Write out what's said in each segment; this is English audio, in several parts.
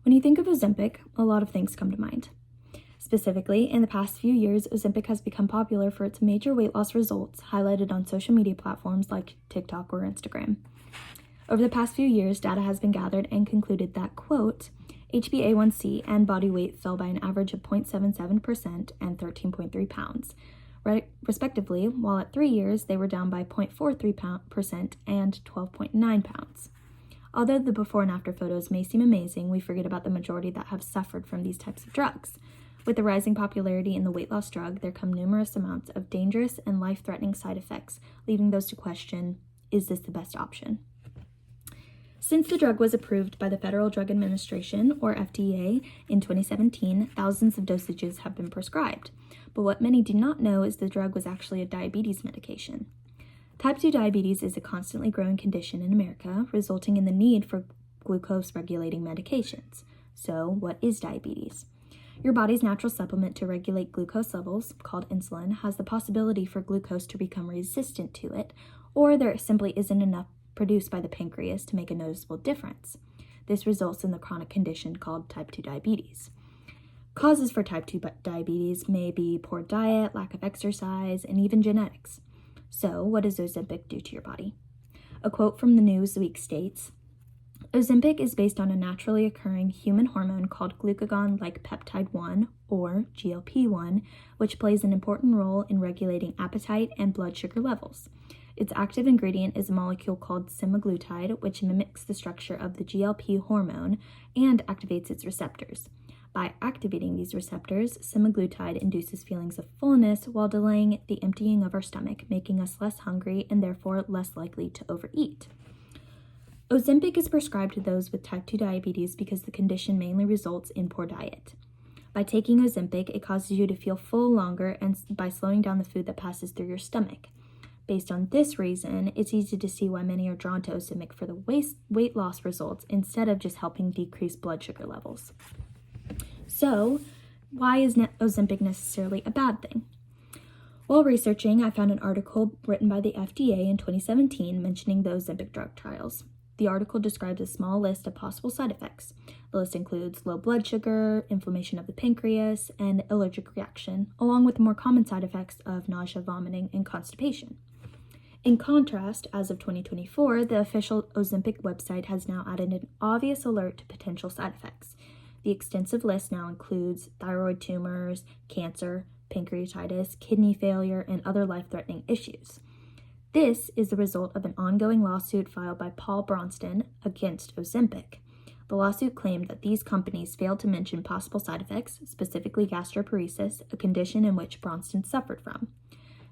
When you think of Ozempic, a lot of things come to mind. Specifically, in the past few years, Ozempic has become popular for its major weight loss results highlighted on social media platforms like TikTok or Instagram. Over the past few years, data has been gathered and concluded that, quote, HbA1c and body weight fell by an average of 0.77% and 13.3 pounds, respectively, while at 3 years they were down by 0.43% and 12.9 pounds. Although the before and after photos may seem amazing, we forget about the majority that have suffered from these types of drugs. With the rising popularity in the weight loss drug, there come numerous amounts of dangerous and life-threatening side effects, leaving those to question, is this the best option? Since the drug was approved by the Federal Drug Administration, or FDA, in 2017, thousands of dosages have been prescribed. But what many do not know is the drug was actually a diabetes medication. Type 2 diabetes is a constantly growing condition in America, resulting in the need for glucose-regulating medications. So, what is diabetes? Your body's natural supplement to regulate glucose levels, called insulin, has the possibility for glucose to become resistant to it, or there simply isn't enough produced by the pancreas to make a noticeable difference. This results in the chronic condition called type 2 diabetes. Causes for type 2 diabetes may be poor diet, lack of exercise, and even genetics. So, what does Ozempic do to your body? A quote from the Newsweek states, Ozempic is based on a naturally occurring human hormone called glucagon-like peptide 1, or GLP-1, which plays an important role in regulating appetite and blood sugar levels. Its active ingredient is a molecule called semaglutide, which mimics the structure of the GLP hormone and activates its receptors. By activating these receptors, semaglutide induces feelings of fullness while delaying the emptying of our stomach, making us less hungry and therefore less likely to overeat. Ozempic is prescribed to those with type 2 diabetes because the condition mainly results in poor diet. By taking Ozempic, it causes you to feel full longer and by slowing down the food that passes through your stomach. Based on this reason, it's easy to see why many are drawn to Ozempic for the weight loss results instead of just helping decrease blood sugar levels. So, why is Ozempic necessarily a bad thing? While researching, I found an article written by the FDA in 2017 mentioning the Ozempic drug trials. The article describes a small list of possible side effects. The list includes low blood sugar, inflammation of the pancreas, and allergic reaction, along with the more common side effects of nausea, vomiting, and constipation. In contrast, as of 2024, the official Ozempic website has now added an obvious alert to potential side effects. The extensive list now includes thyroid tumors, cancer, pancreatitis, kidney failure, and other life-threatening issues. This is the result of an ongoing lawsuit filed by Paul Bronston against Ozempic. The lawsuit claimed that these companies failed to mention possible side effects, specifically gastroparesis, a condition in which Bronston suffered from.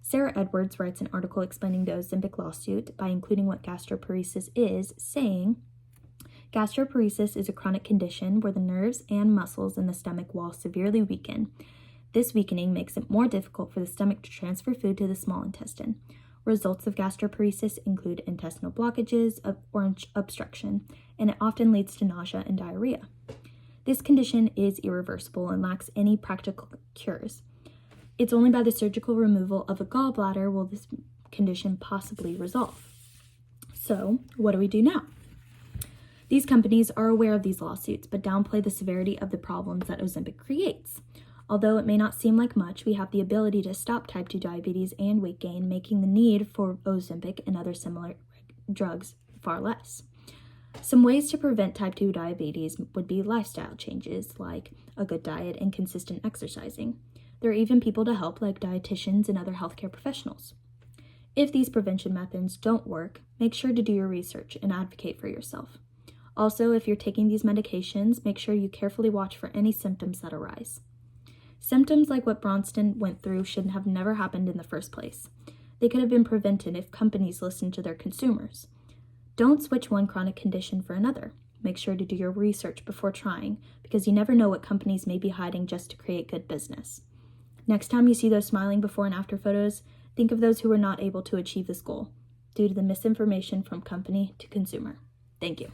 Sarah Edwards writes an article explaining the Ozempic lawsuit by including what gastroparesis is, saying, gastroparesis is a chronic condition where the nerves and muscles in the stomach wall severely weaken. This weakening makes it more difficult for the stomach to transfer food to the small intestine. Results of gastroparesis include intestinal blockages or obstruction, and it often leads to nausea and diarrhea. This condition is irreversible and lacks any practical cures. It's only by the surgical removal of a gallbladder will this condition possibly resolve. So, what do we do now? These companies are aware of these lawsuits, but downplay the severity of the problems that Ozempic creates. Although it may not seem like much, we have the ability to stop type 2 diabetes and weight gain, making the need for Ozempic and other similar drugs far less. Some ways to prevent type 2 diabetes would be lifestyle changes, like a good diet and consistent exercising. There are even people to help, like dietitians and other healthcare professionals. If these prevention methods don't work, make sure to do your research and advocate for yourself. Also, if you're taking these medications, make sure you carefully watch for any symptoms that arise. Symptoms like what Bronston went through should have never happened in the first place. They could have been prevented if companies listened to their consumers. Don't switch one chronic condition for another. Make sure to do your research before trying, because you never know what companies may be hiding just to create good business. Next time you see those smiling before and after photos, think of those who were not able to achieve this goal due to the misinformation from company to consumer. Thank you.